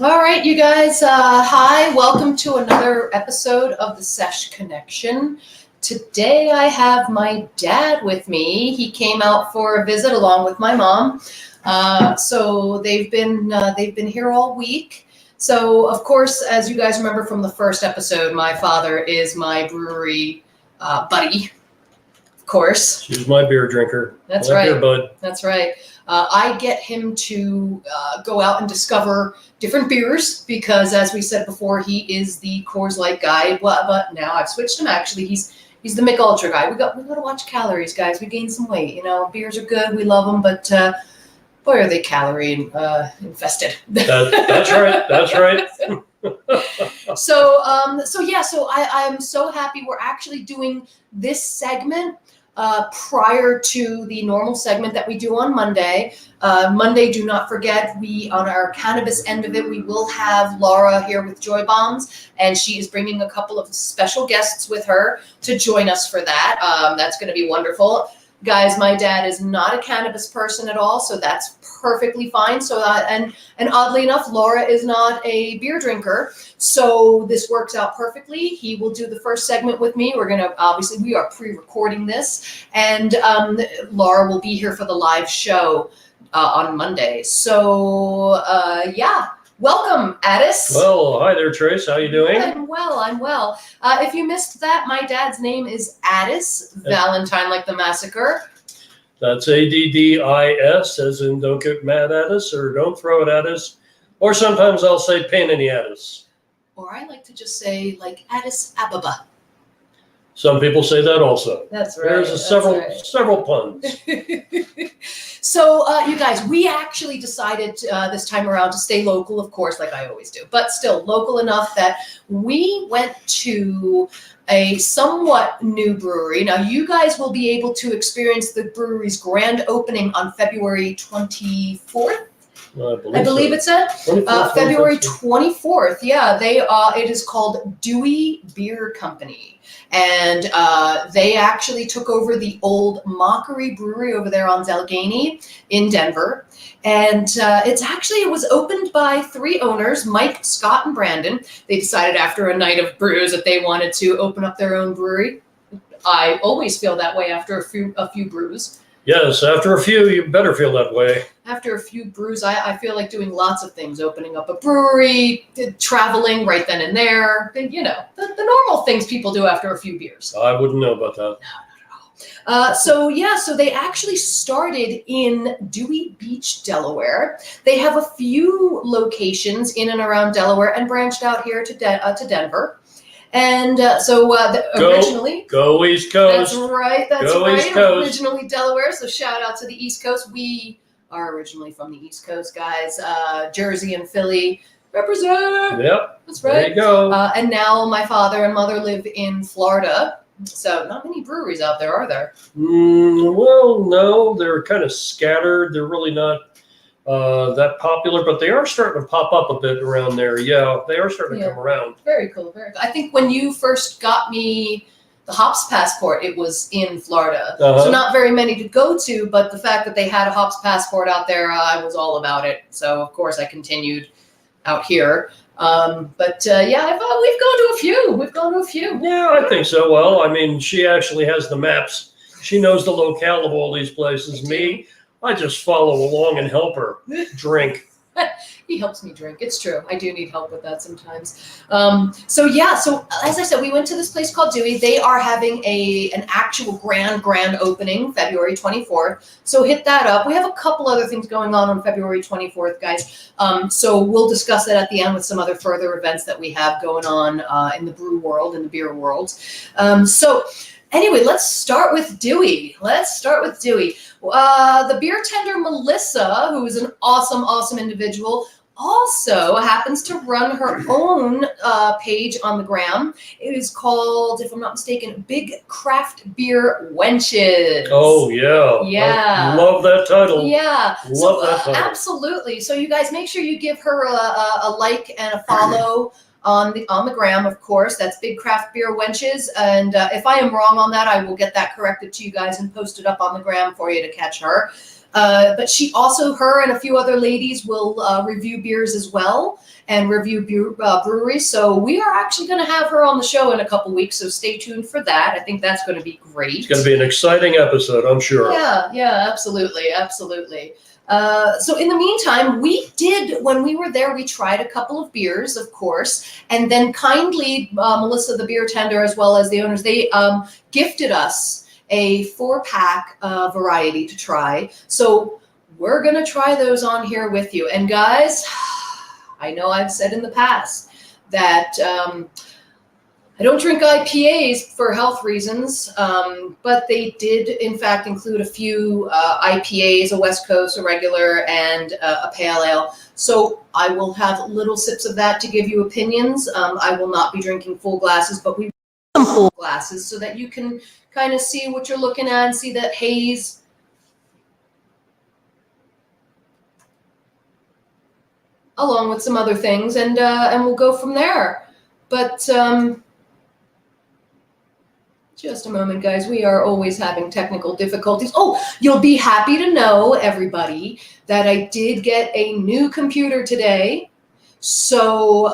All right, you guys. Hi, welcome to another episode of the Sesh Connection. Today I have my dad with me. He came out for a visit along with my mom. So they've been here all week. So of course, as you guys remember from the first episode, my father is my brewery buddy. Of course. She's my beer drinker. That's my right. Beer bud. That's right. I get him to go out and discover different beers because, as we said before, he is the Coors Light guy. But now I've switched him. Actually, he's the Mich Ultra guy. We got to watch calories, guys. We gained some weight. You know, beers are good. We love them, but boy, are they calorie infested. That's right. That's right. So I'm so happy we're actually doing this segment prior to the normal segment that we do on Monday. Monday, do not forget, we on our cannabis end of it, we will have Laura here with Joy Bombs, and she is bringing a couple of special guests with her to join us for that. That's going to be wonderful. Guys, my dad is not a cannabis person at all, so that's perfectly fine. So and oddly enough, Laura is not a beer drinker, so this works out perfectly. He will do the first segment with me. We are pre-recording this, and Laura will be here for the live show on Monday. So welcome, Addis. Well, hi there, Trace. How you doing? I'm well. If you missed that, my dad's name is Addis Valentine, like the massacre. That's ADDIS, as in don't get mad at us or don't throw it at us. Or sometimes I'll say pain in the Addis. Or I like to just say like Addis Ababa. Some people say that also. That's right. There's several puns. So, you guys, we actually decided this time around to stay local, of course, like I always do, but still local enough that we went to a somewhat new brewery. Now, you guys will be able to experience the brewery's grand opening on February 24th. I believe it said February 24th. Yeah, it is called Dewey Beer Company, and they actually took over the old Mockery Brewery over there on Zelgany in Denver, and it was opened by three owners, Mike, Scott, and Brandon. They decided after a night of brews that they wanted to open up their own brewery. I always feel that way after a few brews. Yes, after a few, you better feel that way. After a few brews, I feel like doing lots of things, opening up a brewery, traveling right then and there, you know, the normal things people do after a few beers. I wouldn't know about that. No, not at all. So they actually started in Dewey Beach, Delaware. They have a few locations in and around Delaware and branched out here to Denver. And originally... Go East Coast. That's right. Go East Coast. Originally Delaware, so shout out to the East Coast. We are originally from the East Coast, guys. Jersey and Philly represent. Yep. That's right. There you go. And now my father and mother live in Florida. So not many breweries out there, are there? Well, no. They're kind of scattered. They're really not that popular, but they are starting to pop up a bit around there. Yeah, they are starting to come around. Very cool, very cool. I think when you first got me the Hops Passport, it was in Florida. So not very many to go to, but the fact that they had a Hops Passport out there, I was all about it. So, of course, I continued out here. We've gone to a few. We've gone to a few. Yeah, I think so. Well, I mean, she actually has the maps. She knows the locale of all these places. Me, I just follow along and help her drink. He helps me drink. It's true. I do need help with that sometimes. So as I said, we went to this place called Dewey. They are having an actual grand opening February 24th. So hit that up. We have a couple other things going on February 24th, guys. So we'll discuss that at the end with some other further events that we have going on in the brew world, in the beer world. Anyway, let's start with Dewey. The beer tender, Melissa, who is an awesome individual, also happens to run her own page on the gram. It is called, if I'm not mistaken, Big Craft Beer Wenches. Oh, yeah. Yeah. I love that title. Yeah. Love that title. Absolutely. So you guys make sure you give her a like and a follow on the gram, of course. That's Big Craft Beer Wenches. And if I am wrong on that, I will get that corrected to you guys and post it up on the gram for you to catch her. But her and a few other ladies will review beers as well and review breweries. So we are actually going to have her on the show in a couple weeks. So stay tuned for that. I think that's going to be great. It's going to be an exciting episode, I'm sure. Yeah, absolutely. So in the meantime, when we were there, we tried a couple of beers, of course, and then kindly, Melissa, the beer tender, as well as the owners, they gifted us a 4-pack variety to try. So we're going to try those on here with you. And guys, I know I've said in the past that I don't drink IPAs for health reasons, but they did, in fact, include a few IPAs, a West Coast, a regular, and a pale ale. So I will have little sips of that to give you opinions. I will not be drinking full glasses, but we some full glasses so that you can kind of see what you're looking at and see that haze. Along with some other things, and we'll go from there. But just a moment, guys. We are always having technical difficulties. Oh, you'll be happy to know, everybody, that I did get a new computer today. So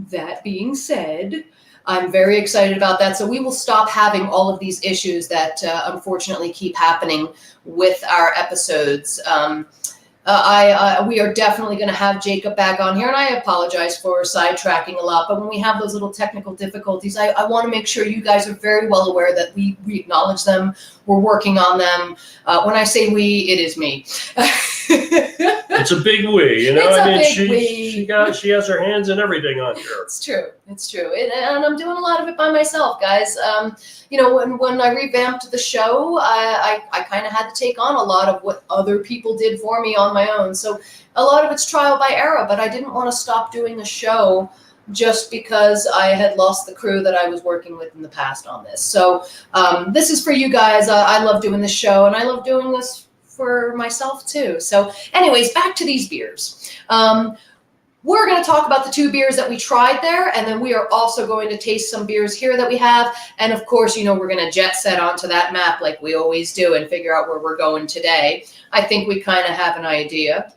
that being said, I'm very excited about that. So we will stop having all of these issues that unfortunately keep happening with our episodes. We are definitely going to have Jacob back on here, and I apologize for sidetracking a lot, but when we have those little technical difficulties, I want to make sure you guys are very well aware that we acknowledge them. We're working on them. When I say we, it is me. It's a big we, you know. It's I a mean, big she has her hands in everything on here. It's true. And I'm doing a lot of it by myself, guys. When I revamped the show, I kind of had to take on a lot of what other people did for me on my own. So a lot of it's trial by error, but I didn't want to stop doing the show just because I had lost the crew that I was working with in the past on this. So this is for you guys. I love doing this show, and I love doing this for myself too. So anyways, back to these beers. We're going to talk about the 2 beers that we tried there, and then we are also going to taste some beers here that we have. And of course, we're going to jet set onto that map like we always do and figure out where we're going today. I think we kind of have an idea.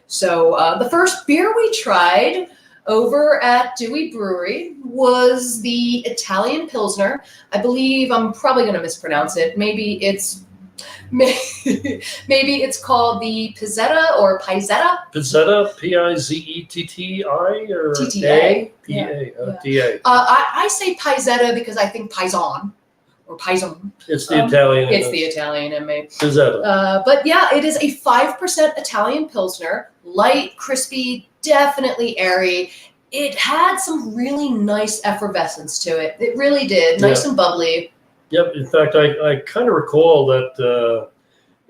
So the first beer we tried over at Dewey Brewery was the Italian Pilsner. I believe I'm probably going to mispronounce it. Maybe it's called the Pizzetta or Pizzetta. Pizzetta, P-I-Z-E-T-T-I or T-T-A? D-A. I say Pizzetta because I think Paisan or Paisan. It's the Italian. It's the Italian in me. Pizzetta. But yeah, it is a 5% Italian Pilsner. Light, crispy, definitely airy. It had some really nice effervescence to it. It really did. Nice and bubbly. Yep. In fact, I kind of recall that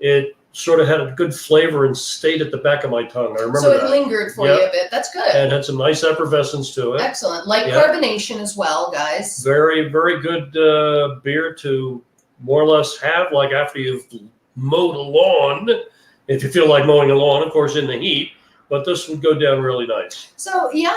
it sort of had a good flavor and stayed at the back of my tongue. I remember so it that. lingered for you a bit. That's good. And had some nice effervescence to it. Excellent. Light carbonation as well, guys. Very, very good beer to more or less have like after you've mowed a lawn. If you feel like mowing a lawn, of course, in the heat. But this would go down really nice. So you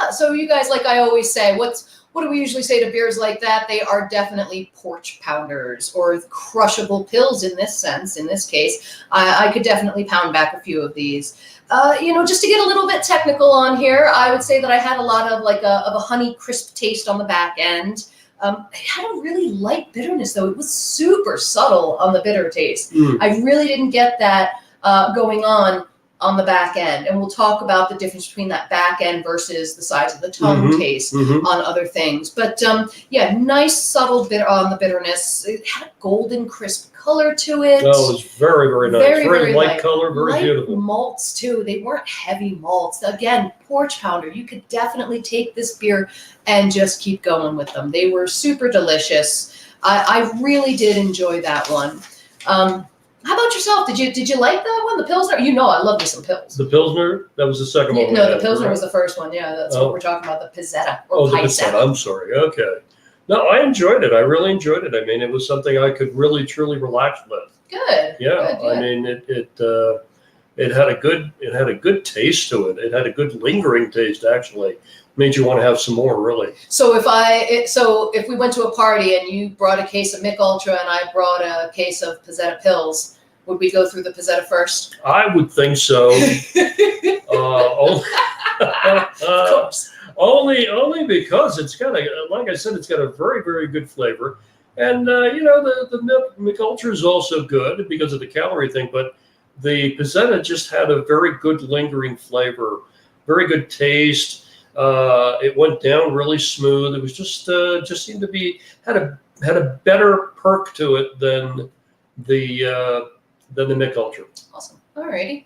guys, like I always say, what do we usually say to beers like that? They are definitely porch pounders or crushable pills in this sense. In this case, I could definitely pound back a few of these. Just to get a little bit technical on here, I would say that I had a lot of a honey crisp taste on the back end. It had a really light bitterness though. It was super subtle on the bitter taste. I really didn't get that going on the back end, and we'll talk about the difference between that back end versus the sides of the tongue taste on other things. But nice subtle bit on the bitterness. It had a golden crisp color to it. No, it was very, very nice. Very light color, very light beautiful. Malts too. They weren't heavy malts. Again, porch pounder. You could definitely take this beer and just keep going with them. They were super delicious. I really did enjoy that one. How about yourself? Did you like that one, the Pilsner? I love me some Pils. The Pilsner, that was the second one. No, the Pilsner was the first one. Yeah, that's what we're talking about, the Pizzetta. The Pizzetta. I'm sorry. Okay. No, I enjoyed it. I really enjoyed it. I mean, it was something I could really, truly relax with. Good. Yeah. Good. I mean, it had a good taste to it. It had a good lingering taste, actually. Made you want to have some more, really. So if we went to a party and you brought a case of Mich Ultra and I brought a case of Pizzetta Pils, Would we go through the Pizzetta first? I would think so. Only, Of course. only because it's got like I said, it's got a very, very good flavor. And, the milk ultra is also good because of the calorie thing, but the Pizzetta just had a very good lingering flavor, very good taste. It went down really smooth. It was just seemed to be, had a better perk to it than the Mick Ultra. Awesome. Alrighty.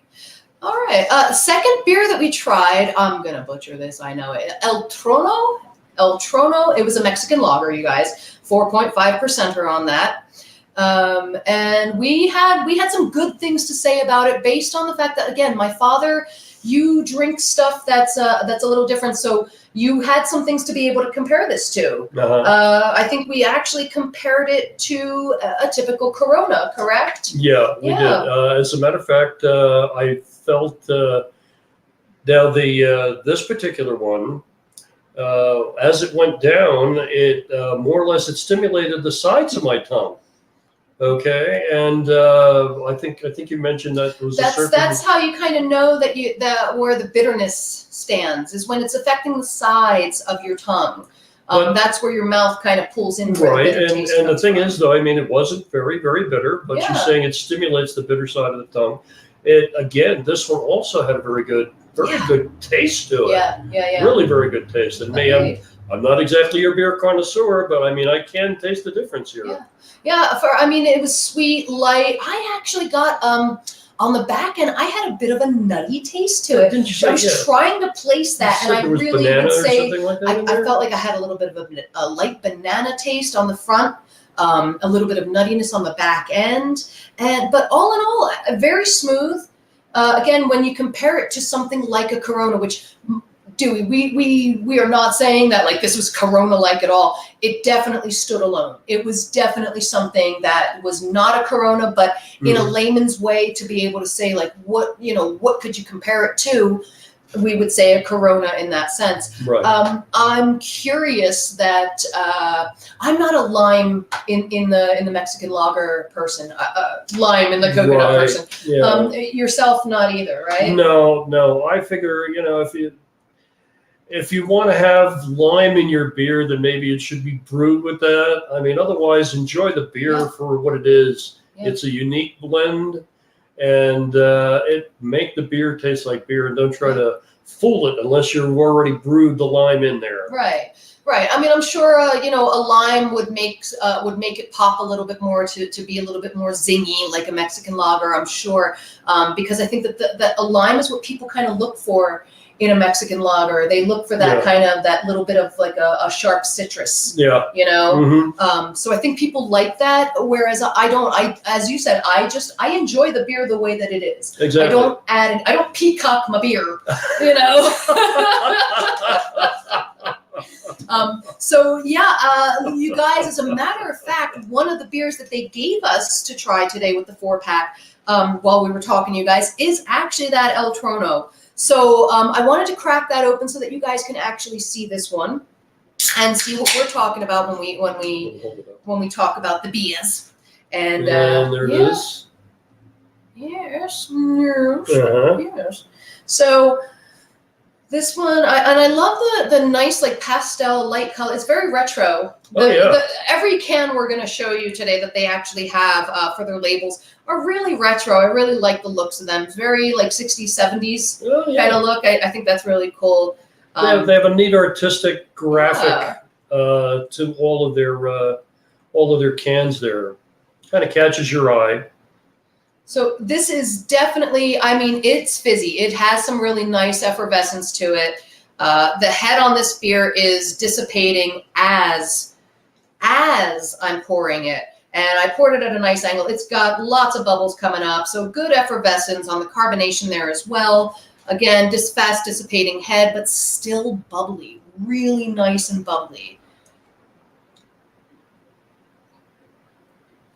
All right. Second beer that we tried, I'm going to butcher this, I know it. El Trono. El Trono. It was a Mexican lager, you guys. 4.5% on that. And we had some good things to say about it based on the fact that, again, my father, you drink stuff that's a little different. So you had some things to be able to compare this to. I think we actually compared it to a typical Corona, correct? Yeah, we did. As a matter of fact, I felt now this particular one, as it went down, it more or less it stimulated the sides of my tongue. Okay, and I think you mentioned that there was that's how you kind of know that where the bitterness stands is when it's affecting the sides of your tongue. That's where your mouth kind of pulls in. Right, and the thing is, though, I mean, it wasn't very, very bitter, but she's saying it stimulates the bitter side of the tongue. This one also had a very good taste to it. Yeah. Really very good taste. And I'm not exactly your beer connoisseur, but I mean, I can taste the difference here. Yeah. It was sweet, light. I actually got on the back end, I had a bit of a nutty taste to it. Didn't you say, I was trying to place that, and I really would say I felt like I had a little bit of a light banana taste on the front, a little bit of nuttiness on the back end, but all in all, very smooth. Again, when you compare it to something like a Corona, which we are not saying that like this was Corona-like at all. It definitely stood alone. It was definitely something that was not a Corona, but in a layman's way to be able to say like what could you compare it to? We would say a Corona in that sense. Right. I'm curious that I'm not a lime in the Mexican lager person. Lime in the coconut person. Yeah. Yourself, not either, right? No. I figure if you want to have lime in your beer, then maybe it should be brewed with that. I mean, otherwise, enjoy the beer for what it is. Yeah. It's a unique blend, and it make the beer taste like beer. And don't try to fool it unless you've already brewed the lime in there. Right. I mean, I'm sure a lime would make it pop a little bit more to be a little bit more zingy, like a Mexican lager. I'm sure because I think that a lime is what people kind of look for in a Mexican lager. They look for that kind of that little bit of like a sharp citrus. Yeah. So I think people like that, whereas I don't. As you said, I enjoy the beer the way that it is. Exactly. I don't peacock my beer. You guys, as a matter of fact, one of the beers that they gave us to try today with the 4-pack while we were talking to you guys is actually that El Trono. So I wanted to crack that open so that you guys can actually see this one and see what we're talking about when we talk about the beers. And there it is. Yes. Yes. So this one, I love the nice like pastel light color. It's very retro. Every can we're going to show you today that they actually have for their labels are really retro. I really like the looks of them. It's very like 60s, 70s kind of look. I think that's really cool. They have a neat artistic graphic to all of their cans there. Kind of catches your eye. So this is definitely, it's fizzy. It has some really nice effervescence to it. The head on this beer is dissipating as I'm pouring it. And I poured it at a nice angle. It's got lots of bubbles coming up. So good effervescence on the carbonation there as well. Again, just fast dissipating head, but still bubbly. Really nice and bubbly.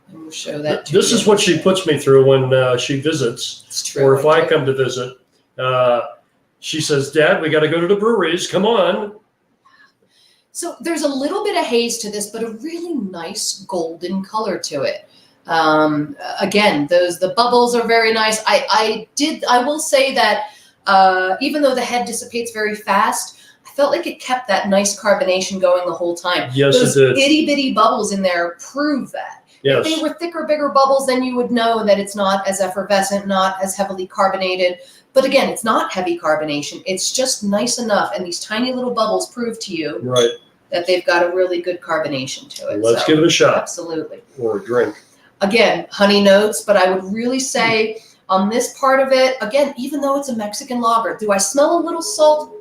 And we'll show that to you. This is what she puts me through when she visits. It's true. Or if I come to visit. She says, Dad, we got to go to the breweries. Come on. So there's a little bit of haze to this, but a really nice golden color to it. Again, the bubbles are very nice. I will say that even though the head dissipates very fast, I felt like it kept that nice carbonation going the whole time. Yes, Those it did. itty bitty bubbles in there prove that. Yes. If they were thicker, bigger bubbles, then you would know that it's not as effervescent, not as heavily carbonated. But again, it's not heavy carbonation. It's just nice enough. And these tiny little bubbles prove to you Right. that they've got a really good carbonation to it. Let's give it a shot. Absolutely. Or a drink. Again, honey notes, but I would really say on this part of it, again, even though it's a Mexican lager, do I smell a little salt?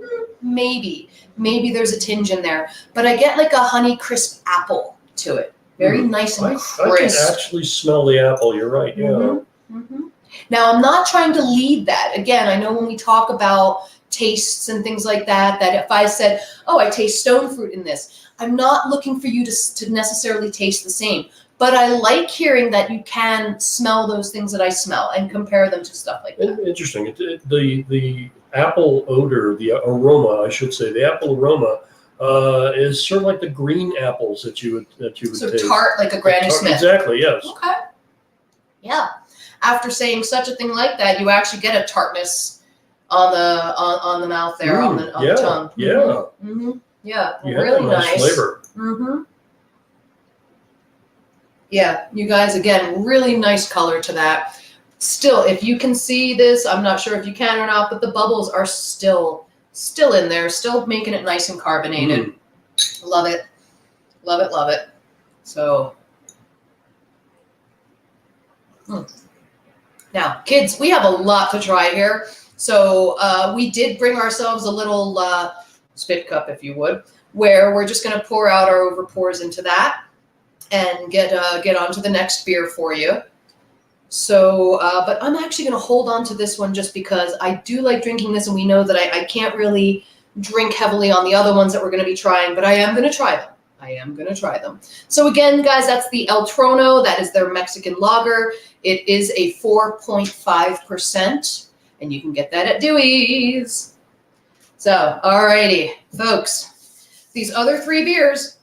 Maybe. Maybe there's a tinge in there. But I get like a honey crisp apple to it. Very nice and I can crisp. actually smell the apple. You're right. Yeah. Mm-hmm. Mm-hmm. Now, I'm not trying to lead that. Again, I know when we talk about tastes and things like that, that if I said, oh, I taste stone fruit in this, I'm not looking for you to necessarily taste the same. But I like hearing that you can smell those things that I smell and compare them to stuff like that. Interesting. The apple odor, the aroma, I should say, the apple aroma is sort of like the green apples that you would So taste. tart, like a Granny Smith. Exactly. Yes. Okay. Yeah. After saying such a thing like that, you actually get a tartness on the mouth there, on the tongue. Yeah. Mm-hmm. Yeah. You have Really that nice flavor. Mm-hmm. Yeah, you guys, again, really nice color to that. Still, if you can see this, I'm not sure if you can or not, but the bubbles are still in there, still making it nice and carbonated. Love it. Love it, love it. So, now, kids, we have a lot to try here. So we did bring ourselves a little spit cup, if you would, where we're just going to pour out our over pours into that and get on to the next beer for you. So, but I'm actually going to hold on to this one just because I do like drinking this, and we know that I can't really drink heavily on the other ones that we're going to be trying, but I am going to try them. I am going to try them. So again, guys, that's the El Trono. That is their Mexican lager. It is a 4.5%, and you can get that at Dewey's. So, alrighty, folks, these other three beers,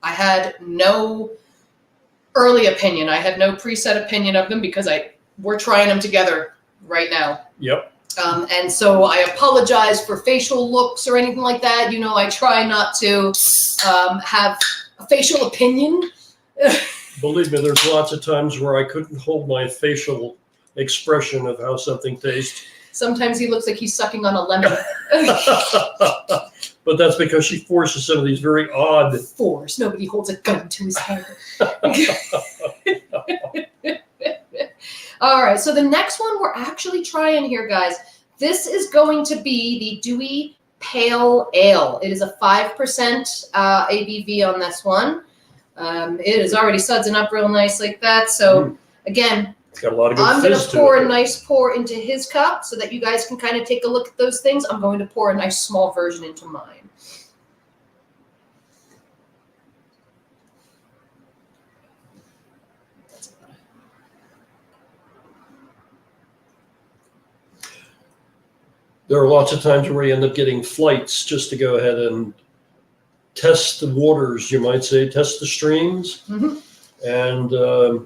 I had no early opinion. I had no preset opinion of them because we're trying them together right now. Yep. And so I apologize for facial looks or anything like that. You know, I try not to have a facial opinion. Believe me, there's lots of times where I couldn't hold my facial expression of how something tastes. Sometimes he looks like he's sucking on a lemon. But that's because she forces some of these very odd. Force. Nobody holds a gun to his head. All right. So the next one we're actually trying here, guys. This is going to be the Dewey Pale Ale. It is a 5% ABV on this one. It is already sudsing up real nice like that. So again, it's got a lot of good I'm going fizz to to pour it. a nice pour into his cup so that you guys can kind of take a look at those things. I'm going to pour a nice small version into mine. There are lots of times where you end up getting flights just to go ahead and test the waters, you might say, test the streams. Mm-hmm. And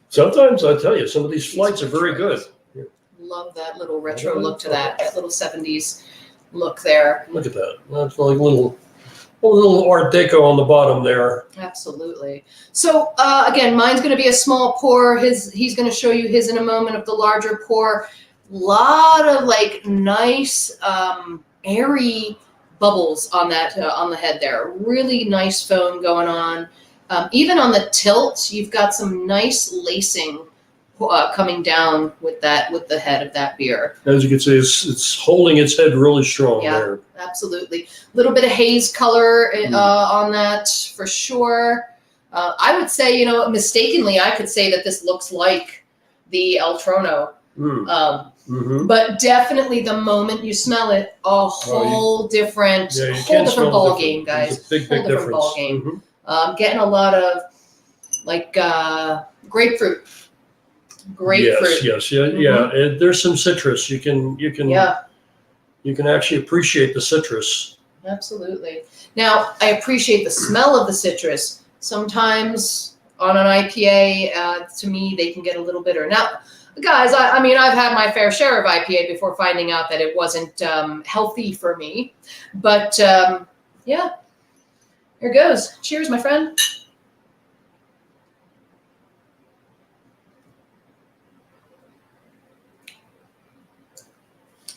sometimes, I tell you, some of these flights are very good. Love that little retro look to that little 70s look there. Look at that. That's like a little Art Deco on the bottom there. Absolutely. So again, mine's going to be a small pour. He's going to show you his in a moment of the larger pour. Lot of like nice airy bubbles on that on the head there. Really nice foam going on. Even on the tilt, you've got some nice lacing coming down with the head of that beer. As you can see, it's holding its head really strong there. Absolutely. A little bit of haze color on that for sure. I would say, mistakenly, I could say that this looks like the El Trono. But definitely the moment you smell it, a whole different ball game, guys. It's a big difference. Ball game. Getting a lot of like grapefruit. Yes. Yeah. There's some citrus. You can actually appreciate the citrus. Absolutely. Now, I appreciate the smell of the citrus. Sometimes on an IPA, to me, they can get a little bitter. Now, guys, I mean, I've had my fair share of IPA before finding out that it wasn't healthy for me. But yeah, here goes. Cheers, my friend.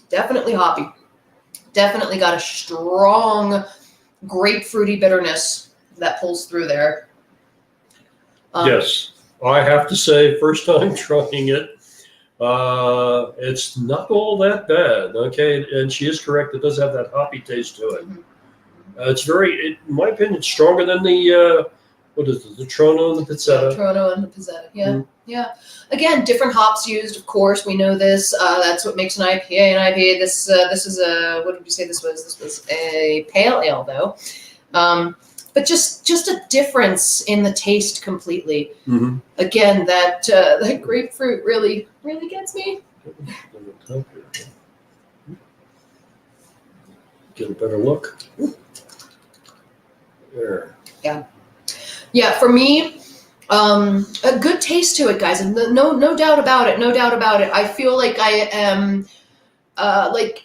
Definitely hoppy. Definitely got a strong grapefruity bitterness that pulls through there. Yes, I have to say, first time trying it, it's not all that bad. Okay, and she is correct; it does have that hoppy taste to it. It's very, in my opinion, stronger than the what is it? The Trono and the Pizzetta. Trono and the Pizzetta. Yeah, yeah. Again, different hops used. Of course, we know this. That's what makes an IPA an IPA. This is a, what did you say this was? This was a pale ale, though. But just a difference in the taste completely. Mm-hmm. Again, that grapefruit really gets me. Get a better look. There. Yeah. Yeah, for me, a good taste to it, guys. And no doubt about it. No doubt about it. I feel like I am like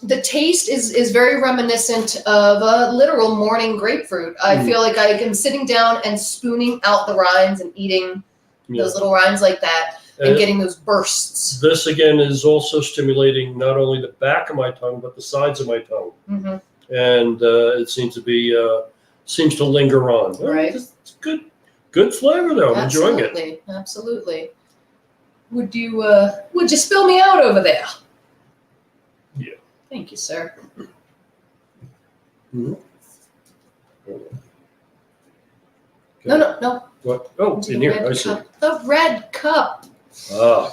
the taste is very reminiscent of a literal morning grapefruit. I feel like I am sitting down and spooning out the rinds and eating those little rinds like that and getting those bursts. This, again, is also stimulating not only the back of my tongue, but the sides of my tongue. Mm-hmm. And it seems to linger on. Right. It's good flavor, though. I'm enjoying it. Absolutely. Would you spill me out over there? Yeah. Thank you, sir. Mm-hmm. No. What? Oh, in here. I see. The red cup. Ah.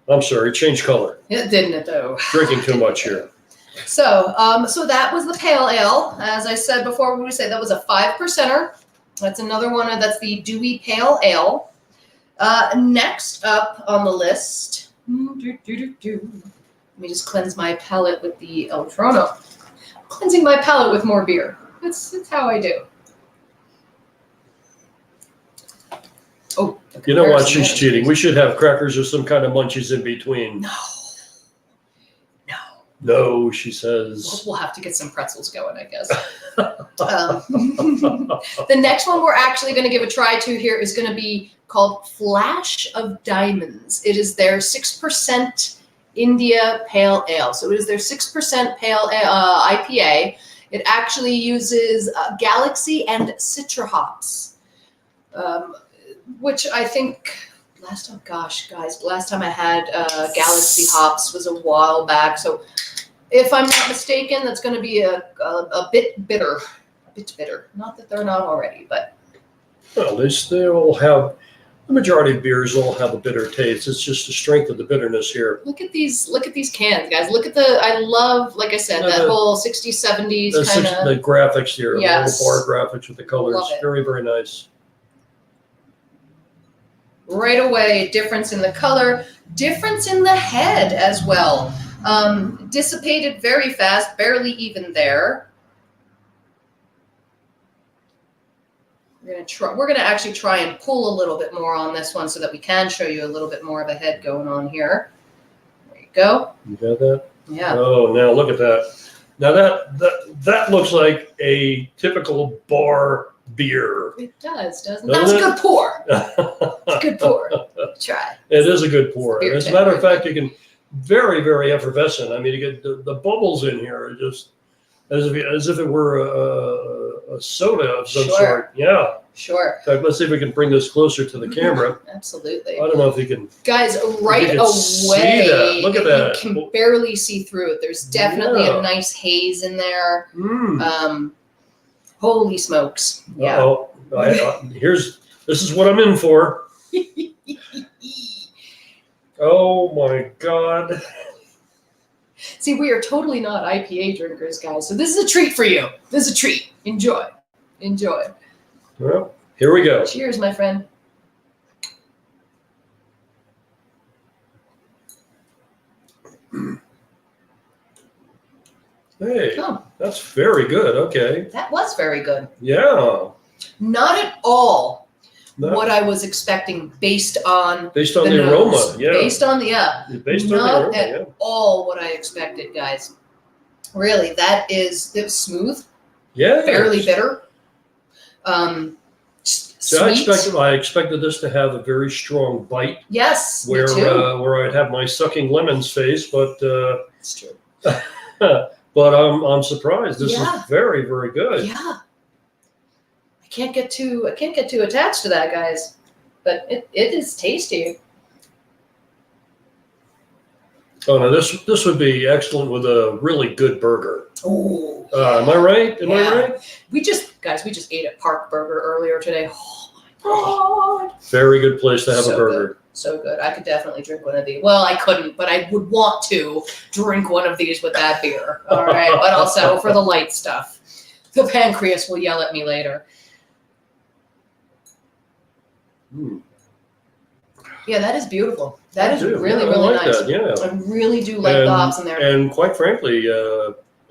I'm sorry. It changed color. It didn't it, though? Drinking too much here. So that was the pale ale. As I said before, we would say that was a 5%er. That's another one. That's the Dewey Pale Ale. Next up on the list. Let me just cleanse my palate with the El Trono. Cleansing my palate with more beer. That's how I do. Oh, you know what? She's cheating. We should have crackers or some kind of munchies in between. No, she says. We'll have to get some pretzels going, I guess. The next one we're actually going to give a try to here is going to be called Flash of Diamonds. It is their 6% India Pale Ale. So it is their 6% Pale IPA. It actually uses Galaxy and Citra hops, which I think last time I had Galaxy hops was a while back. So if I'm not mistaken, that's going to be a bit bitter. Not that they're not already, but. Well, they all have, the majority of beers all have a bitter taste. It's just the strength of the bitterness here. Look at these cans, guys. I love, like I said, that whole 60s, 70s kind of. The graphics here, yes. the little bar graphics with the colors. Very, very nice. Right away, difference in the color, difference in the head as well. Dissipated very fast, barely even there. We're gonna actually try and pull a little bit more on this one so that we can show you a little bit more of a head going on here. There you go. You got that? Yeah. Oh, now look at that. Now that looks like a typical bar beer. It does, doesn't it? That's a good pour. It's a good pour. Try. It is a good pour. As a matter of fact, you can very, very effervescent. I mean, you get the bubbles in here are just as if it were a soda of some sort. Yeah. Sure. In fact, let's see if we can bring this closer to the camera. Absolutely. I don't know if you can. Guys, right away, see that. Look at that. You can barely see through it. There's definitely a nice haze in there. Holy smokes. Yeah. Oh, this is what I'm in for. Oh my God. See, we are totally not IPA drinkers, guys. So this is a treat for you. This is a treat. Enjoy. Well, here we go. Cheers, my friend. Hey, that's very good. Okay. That was very good. Yeah. Not at all No. what I was expecting based on Based on the the nose. aroma, yeah. Based on the Based on the not aroma, at yeah. all what I expected, guys. Really, it was smooth, Yeah. fairly bitter. So Sweet. I expected this to have a very strong bite, Yes, where me too. where I'd have my sucking lemons face, but It's true. but I'm surprised. This Yeah. is very, very good. Yeah. I can't get too attached to that, guys. But it is tasty. Oh no, this would be excellent with a really good burger. Oh. Am I right? Am I Yeah. right? We just ate at Park Burger earlier today. Oh my god. Very good place to have So a burger. good. So good. I could definitely drink one of these. Well, I couldn't, but I would want to drink one of these with that beer. All right. But I'll settle for the light stuff. The pancreas will yell at me later. Hmm. Yeah, that is beautiful. That I is do. really, Yeah, really I like nice. that, yeah. I really do like the hops in there. And quite frankly,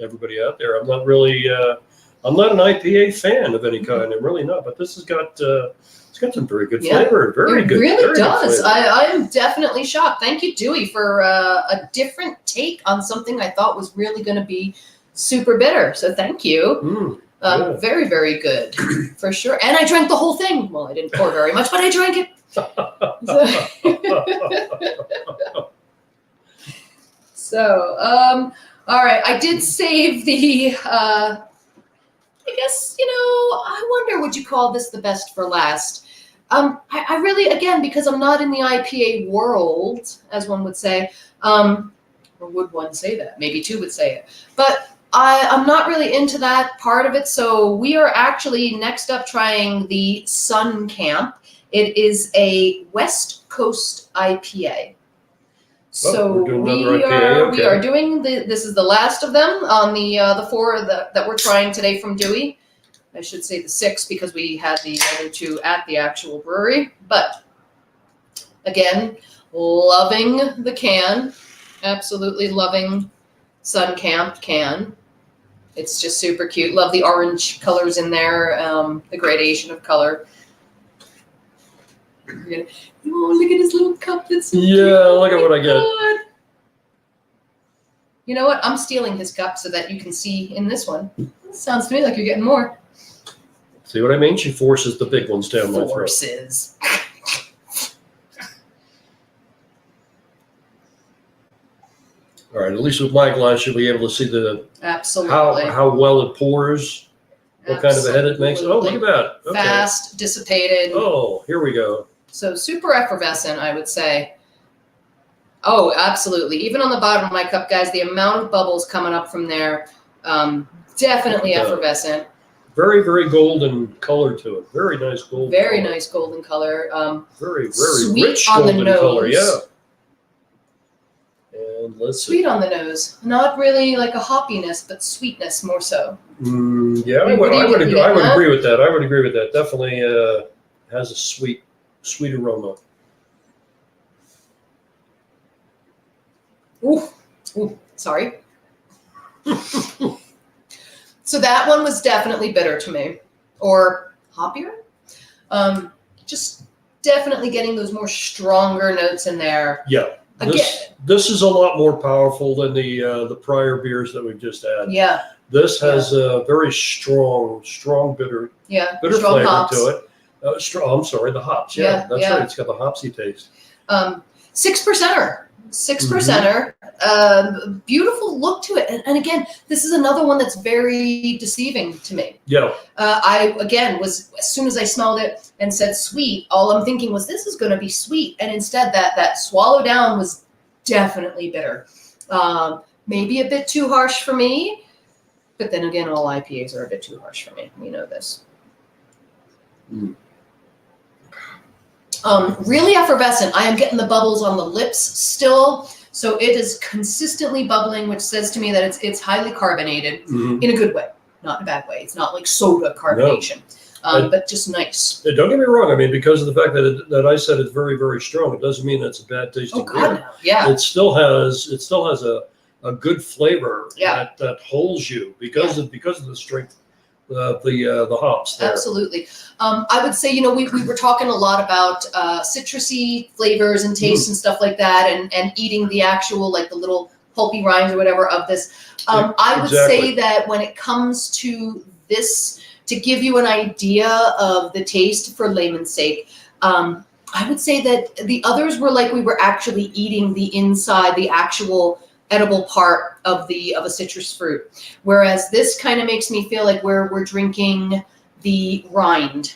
everybody out there, I'm not really, I'm not an IPA fan of any kind. I'm really not. But this has got, it's got some very good Yeah. flavor. Very It good. really very good does. flavor. I am definitely shocked. Thank you, Dewey, for a different take on something I thought was really going to be super bitter. So thank you. Mm, yeah. Very, very good, for sure. And I drank the whole thing. Well, I didn't pour very much, but I drank it. So, all right. I did save the, I guess, I wonder, would you call this the best for last? I really, again, because I'm not in the IPA world, as one would say, or would one say that? Maybe two would say it. But I'm not really into that part of it. So we are actually next up trying the Sun Camp. It is a West Coast IPA. So we're doing another we IPA, okay. are doing this is the last of them on the four that we're trying today from Dewey. I should say the 6 because we had the other 2 at the actual brewery. But again, loving the can. Absolutely loving Sun Camp can. It's just super cute. Love the orange colors in there, the gradation of color. Oh, look at his little cup. That's so cute. Look at what I get. God. You know what? I'm stealing his cup so that you can see in this one. Sounds to me like you're getting more. See what I mean? She forces the big ones down my throat. Forces. All right. At least with my glass, you'll be able to see the Absolutely. how well it pours. What kind of a head it makes. Oh, look at that. Okay. Fast, dissipated. Oh, here we go. So super effervescent, I would say. Oh, absolutely. Even on the bottom of my cup, guys, the amount of bubbles coming up from there, definitely effervescent. Very, very golden color to it. Very nice golden Very color. nice golden color. Very, very Sweet rich on the golden color. nose. Yeah. And let's Sweet on the nose. Not really like a hoppiness, but sweetness more so. yeah, I What would, do you I would, think? You agree, I get would that? agree with that. I would agree with that. Definitely has a sweet aroma. Ooh, sorry. So that one was definitely bitter to me, or hoppier. Just definitely getting those more stronger notes in there. Yeah. Again, This is a lot more powerful than the prior beers that we've just had. yeah, This has a very strong bitter strong flavor hops. to it. I'm sorry, the hops. Yeah, Yeah, that's yeah. right. It's got the hopsy taste. 6%er. 6%er. Beautiful look to it. And again, this is another one that's very deceiving to me. Yeah. I, again, was, as soon as I smelled it and said sweet, all I'm thinking was this is going to be sweet. And instead that swallow down was definitely bitter. Maybe a bit too harsh for me. But then again, all IPAs are a bit too harsh for me. We know this. Mm. Really effervescent. I am getting the bubbles on the lips still. So it is consistently bubbling, which says to me that it's highly carbonated Mhm. in a good way, not in a bad way. It's not like soda carbonation, but just nice. Don't get me wrong. I mean, because of the fact that I said it's very, very strong, it doesn't mean it's a bad tasting Oh God, beer. no. Yeah. It still has a good flavor Yeah. that holds you because of the strength the hops there. Absolutely. I would say, we were talking a lot about citrusy flavors and tastes and stuff like that, and eating the actual, like the little pulpy rinds or whatever of this. I would say that when it comes to this, to give you an idea of the taste for layman's sake, I would say that the others were like we were actually eating the inside, the actual edible part of a citrus fruit, whereas this kind of makes me feel like we're drinking the rind.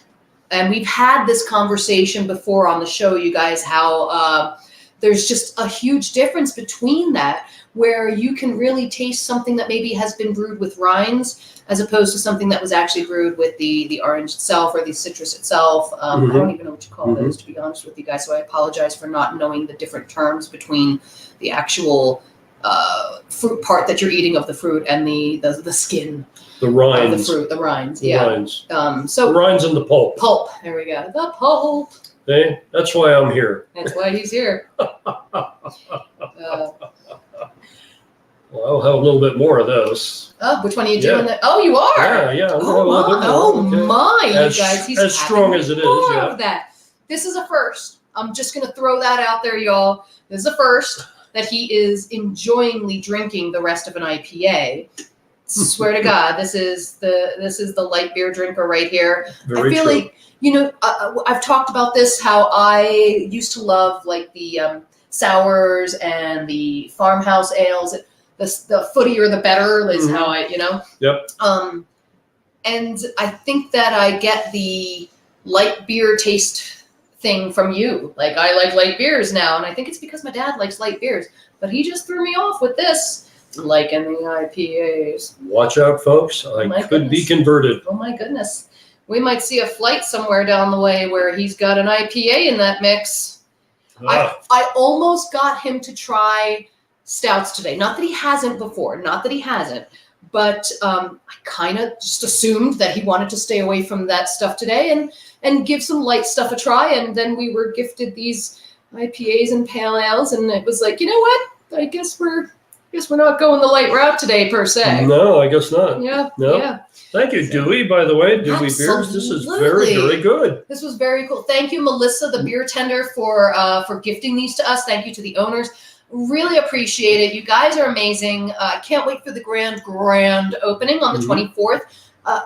And we've had this conversation before on the show, you guys, how there's just a huge difference between that, where you can really taste something that maybe has been brewed with rinds as opposed to something that was actually brewed with the orange itself or the citrus itself. I don't even know what you call those, to be honest with you guys, so I apologize for not knowing the different terms between the actual fruit part that you're eating of the fruit and the skin. The rinds. Of the fruit, the rinds, The yeah. rinds. So The rinds and the pulp. Pulp, there we go. The pulp. Okay? That's why I'm here. That's why he's here. Well, I'll have a little bit more of those. Oh, which one are you doing? Oh, you are? Yeah. Oh my, As, you guys. He's as strong having as it is, more yeah. of that. This is a first. I'm just going to throw that out there, y'all. This is a first that he is enjoyingly drinking the rest of an IPA. Swear to God, this is the light beer drinker right here. Very I feel true. like, I've talked about this, how I used to love like the sours and the farmhouse ales. The footier the better is how I, Yep. And I think that I get the light beer taste thing from you. Like, I like light beers now, and I think it's because my dad likes light beers. But he just threw me off with this, liking the IPAs. Watch out, folks. I My could be goodness. converted. Oh my goodness. We might see a flight somewhere down the way where he's got an IPA in that mix. Ah, I almost got him to try stouts today. Not that he hasn't before, but I kind of just assumed that he wanted to stay away from that stuff today and give some light stuff a try. And then we were gifted these IPAs and pale ales, and it was like, you know what? I guess we're not going the light route today per se. no, I guess not. Yeah. No. Yeah. Thank you, Dewey, by the way. Dewey Beers. This is very, Absolutely. very good. This was very cool. Thank you, Melissa, the beer tender, for gifting these to us. Thank you to the owners. Really appreciate it. You guys are amazing. I can't wait for the grand opening on the 24th.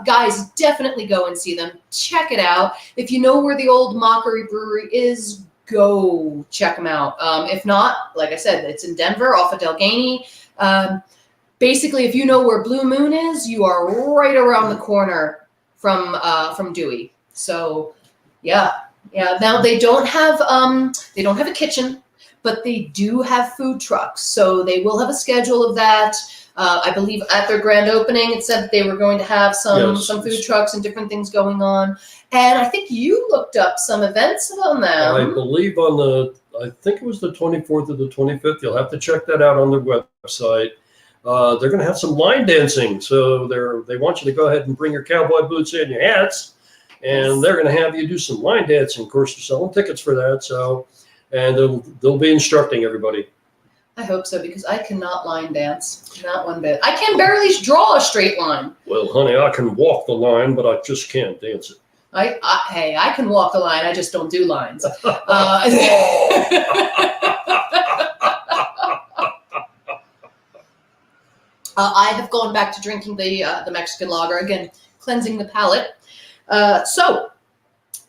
Guys, definitely go and see them. Check it out. If you know where the old Mockery Brewery is, go check them out. If not, like I said, it's in Denver off of Delgany. Basically, if you know where Blue Moon is, you are right around the corner from Dewey. So, yeah. Now they don't have a kitchen, but they do have food trucks. So they will have a schedule of that. I believe at their grand opening, it said that they were going to have some food trucks and different things going on. And I think you looked up some events on them. I believe I think it was the 24th or the 25th. You'll have to check that out on their website. They're going to have some line dancing. So they want you to go ahead and bring your cowboy boots and your hats. And they're going to have you do some line dancing. Of course, they're selling tickets for that. So, and they'll be instructing everybody. I hope so, because I cannot line dance. Not one bit. I can barely draw a straight line. Well, honey, I can walk the line, but I just can't dance it. Hey, I can walk the line. I just don't do lines. I have gone back to drinking the Mexican lager again, cleansing the palate. So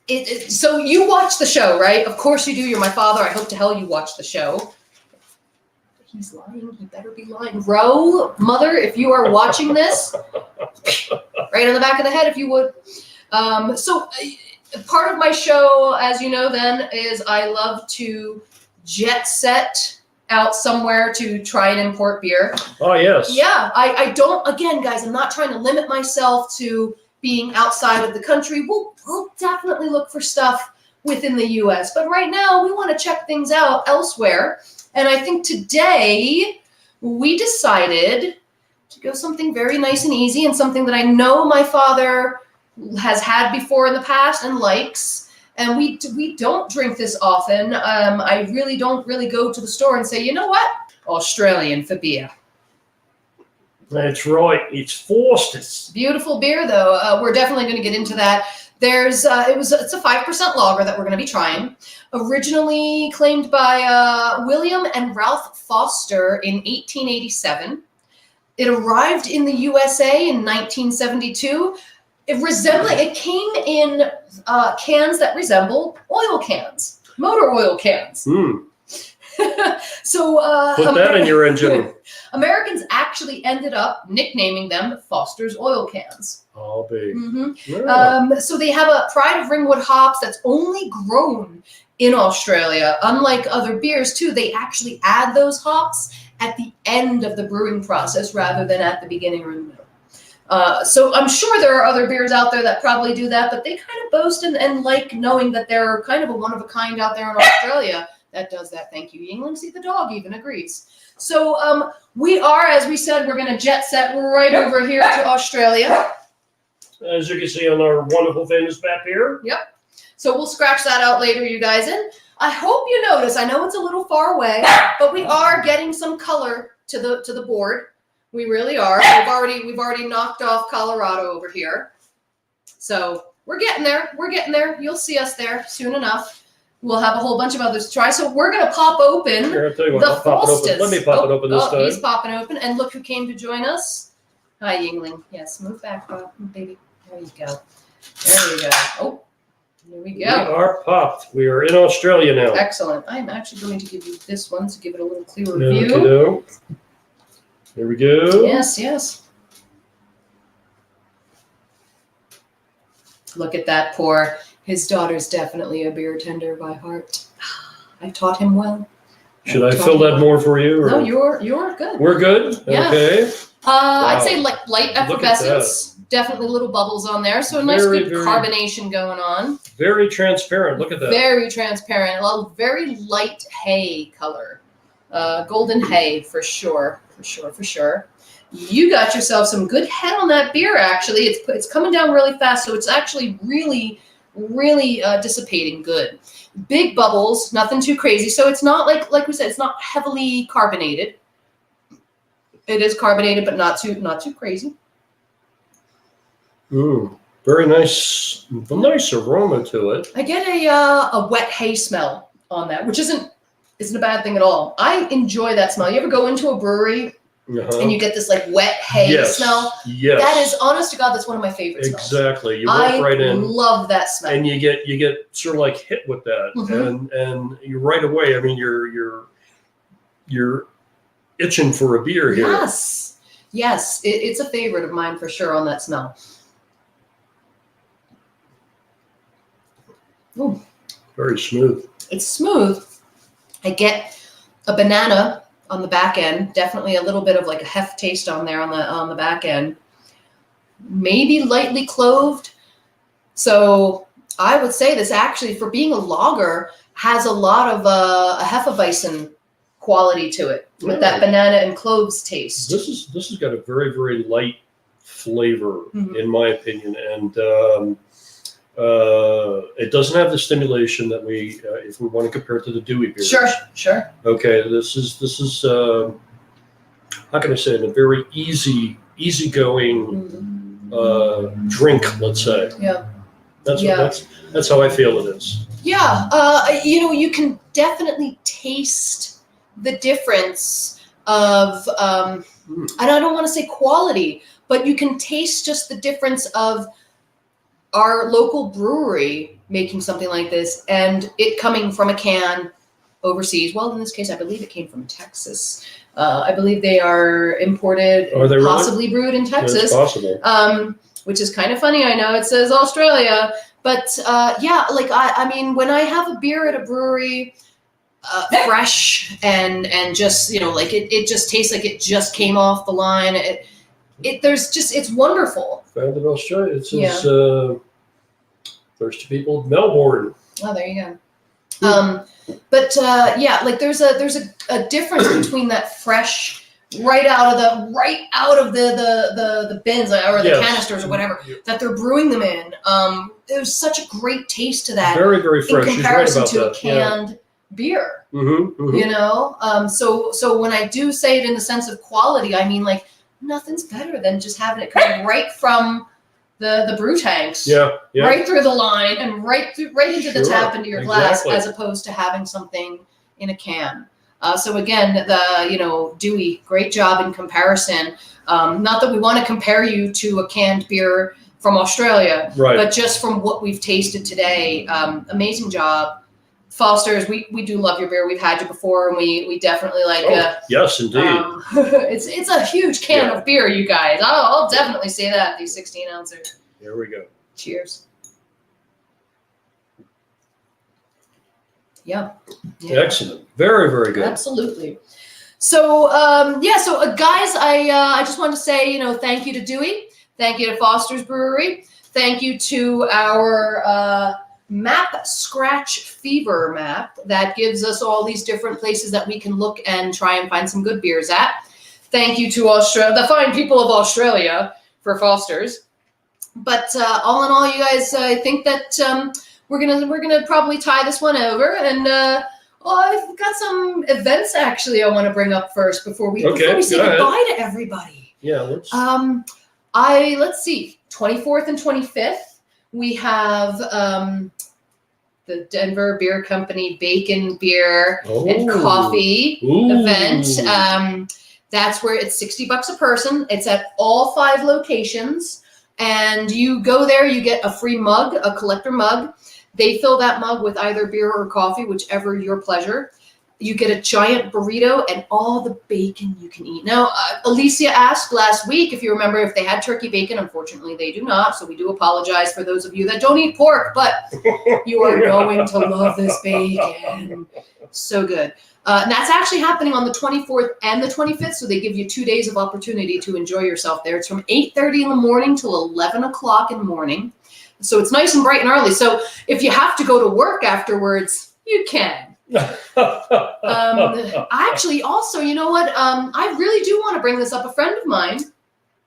you watch the show, right? Of course you do. You're my father. I hope to hell you watch the show. He's lying. He better be lying. Ro, mother, if you are watching this, right on the back of the head, if you would. So part of my show, as you know, then, is I love to jet set out somewhere to try and import beer. Oh, yes. Yeah, I don't, again, guys, I'm not trying to limit myself to being outside of the country. We'll definitely look for stuff within the U.S., but right now we want to check things out elsewhere. And I think today we decided to go something very nice and easy, and something that I know my father has had before in the past and likes. And we don't drink this often. I don't really go to the store and say, you know what? Australian for beer. That's right. It's Foster's. Beautiful beer, though. We're definitely going to get into that. It's a 5% lager that we're going to be trying. Originally claimed by William and Ralph Foster in 1887. It arrived in the USA in 1972. It came in cans that resemble oil cans, motor oil cans. So Put that in your engine. Americans actually ended up nicknaming them Foster's Oil Cans. I'll be. Mm-hmm. So they have a Pride of Ringwood hops that's only grown in Australia. Unlike other beers, too, they actually add those hops at the end of the brewing process rather than at the beginning or in the middle. So I'm sure there are other beers out there that probably do that, but they kind of boast and like knowing that they're kind of a one of a kind out there in Australia that does that. Thank you, Yingling. See, the dog even agrees. So we are, as we said, we're going to jet set right over here to Australia. As you can see on our wonderful famous map here. Yep. So we'll scratch that out later, you guys. And I hope you notice, I know it's a little far away, but we are getting some color to the board. We really are. We've already knocked off Colorado over here. So we're getting there. We're getting there. You'll see us there soon enough. We'll have a whole bunch of others to try. So we're going to pop open Here, I'll tell you what, the I'll pop it open. Let me pop it open this time. He's popping open. And look who came to join us. Hi, Yingling. Yes, move back, Bob, baby. There you go. There you go. Oh, there we go. We are popped. We are in Australia now. Excellent. I'm actually going to give you this one to give it a little clearer view. Okey-doke. There we go. Yes, yes. Look at that pour. His daughter's definitely a beer tender by heart. I taught him well. Should I fill that more for you? Or? No, you're good. We're good? Yeah. Okay. I'd Wow. say like light Look at effervescence. Definitely little bubbles on there. So a nice Very, good very- carbonation going on. Very transparent. Look at that. Very transparent. A very light hay color. Golden hay for sure. For sure. You got yourself some good head on that beer, actually. It's coming down really fast, so it's actually really dissipating good. Big bubbles, nothing too crazy. So it's not like we said, it's not heavily carbonated. It is carbonated, but not too crazy. Very nice aroma to it. I get a wet hay smell on that, which isn't a bad thing at all. I enjoy that smell. You ever go into a brewery and you get this like wet hay smell? Yes. That is, honest to God, that's one of my favorite smells. Exactly. You walk right in. I love that smell. And you get sort of like hit with that, and you right away. I mean, you're itching for a beer here. Yes, it's a favorite of mine for sure on that smell. Ooh. Very smooth. It's smooth. I get a banana on the back end. Definitely a little bit of like a heft taste on there on the back end. Maybe lightly cloved. So I would say this actually, for being a lager, has a lot of a Hefeweizen quality to it with that banana and cloves taste. This has got a very, very light flavor, in my opinion, and it doesn't have the stimulation that we, if we want to compare it to the Dewey beer. Sure. Okay, this is how can I say it? A very easygoing drink, let's say. Yeah. That's how I feel it is. Yeah, you can definitely taste the difference of, and I don't want to say quality, but you can taste just the difference of our local brewery making something like this and it coming from a can overseas. Well, in this case, I believe it came from Texas. I believe they are imported, Are they really? possibly brewed in Texas. It's possible. Which is kind of funny. I know it says Australia, but I mean, when I have a beer at a brewery, fresh and just, like it just tastes like it just came off the line. It's wonderful. Found in Australia. It says Thirsty People, Melbourne. Oh, there you go. There's a difference between that fresh, right out of the bins or the canisters or whatever that they're brewing them in. There's such a great taste to that. Very, very fresh. In comparison She's right to about a canned beer. Mm-hmm. So when I do say it in the sense of quality, I mean like nothing's better than just having it come right from the brew tanks. Yeah. Yeah. Right through the line and right into the Sure, tap into your glass, exactly. as opposed to having something in a can. So again, Dewey, great job in comparison. Not that we want to compare you to a canned beer from Australia, Right. but just from what we've tasted today, amazing job. Foster's, we do love your beer. We've had you before, and we definitely like. Yes, indeed. It's a huge can of beer, you guys. I'll definitely say that. These 16 ounces. Here we go. Cheers. Yeah. Excellent. Very, very good. Absolutely. So guys, I just want to say, thank you to Dewey. Thank you to Foster's Brewery. Thank you to our Map Scratch Fever map that gives us all these different places that we can look and try and find some good beers at. Thank you to the fine people of Australia for Foster's. But all in all, you guys, I think that we're gonna probably tie this one over, and I've got some events actually I want to bring up first before we say goodbye to everybody. Yeah, let's. Let's see, 24th and 25th we have the Denver Beer Company Bacon Beer and Coffee event. That's where it's $60 a person. It's at all 5 locations. And you go there, you get a free mug, a collector mug. They fill that mug with either beer or coffee, whichever your pleasure. You get a giant burrito and all the bacon you can eat. Now, Alicia asked last week, if you remember, if they had turkey bacon. Unfortunately, they do not. So we do apologize for those of you that don't eat pork, but you are going to love this bacon. So good. And that's actually happening on the 24th and the 25th. So they give you 2 days of opportunity to enjoy yourself there. It's from 8:30 in the morning till 11 o'clock in the morning. So it's nice and bright and early. So if you have to go to work afterwards, you can. Actually, also, you know what? I really do want to bring this up. A friend of mine,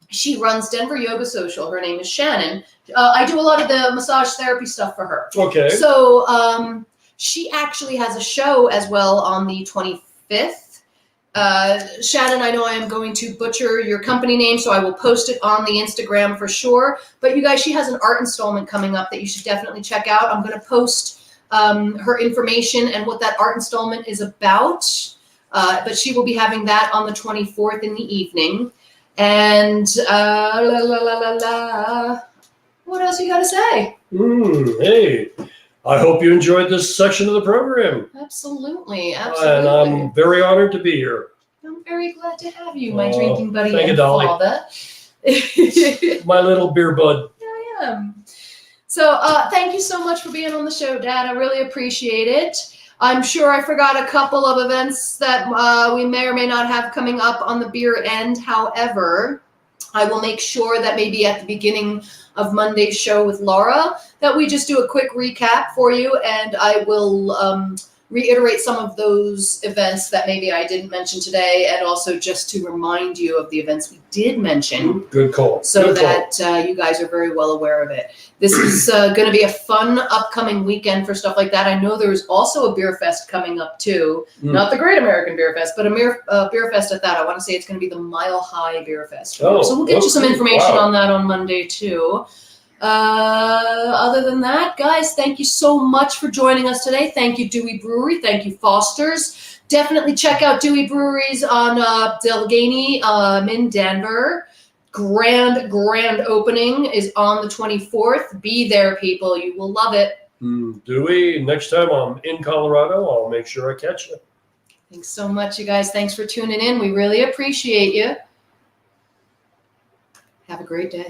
she runs Denver Yoga Social. Her name is Shannon. I do a lot of the massage therapy stuff for her. Okay. So she actually has a show as well on the 25th. Shannon, I know I am going to butcher your company name, so I will post it on the Instagram for sure. But you guys, she has an art installment coming up that you should definitely check out. I'm going to post her information and what that art installment is about. But she will be having that on the 24th in the evening. And what else you got to say? Hey, I hope you enjoyed this section of the program. Absolutely. And I'm very honored to be here. I'm very glad to have you, my drinking buddy. Thank you, Dolly. My little beer bud. I am. So thank you so much for being on the show, Dad. I really appreciate it. I'm sure I forgot a couple of events that we may or may not have coming up on the beer end. However, I will make sure that maybe at the beginning of Monday's show with Laura that we just do a quick recap for you, and I will reiterate some of those events that maybe I didn't mention today, and also just to remind you of the events we did mention. Good call. So Good that you guys are very well aware of it. This is going to be a fun upcoming weekend for stuff like that. I know there's also a beer fest coming up too. Not the Great American Beer Fest, but a beer fest at that. I want to say it's going to be the Mile High Beer Fest. So we'll get you some information on that on Monday too. Other than that, guys, thank you so much for joining us today. Thank you, Dewey Brewery. Thank you, Foster's. Definitely check out Dewey Breweries on Delgany in Denver. Grand opening is on the 24th. Be there, people. You will love it. Dewey, next time I'm in Colorado, I'll make sure I catch you. Thanks so much, you guys. Thanks for tuning in. We really appreciate you. Have a great day.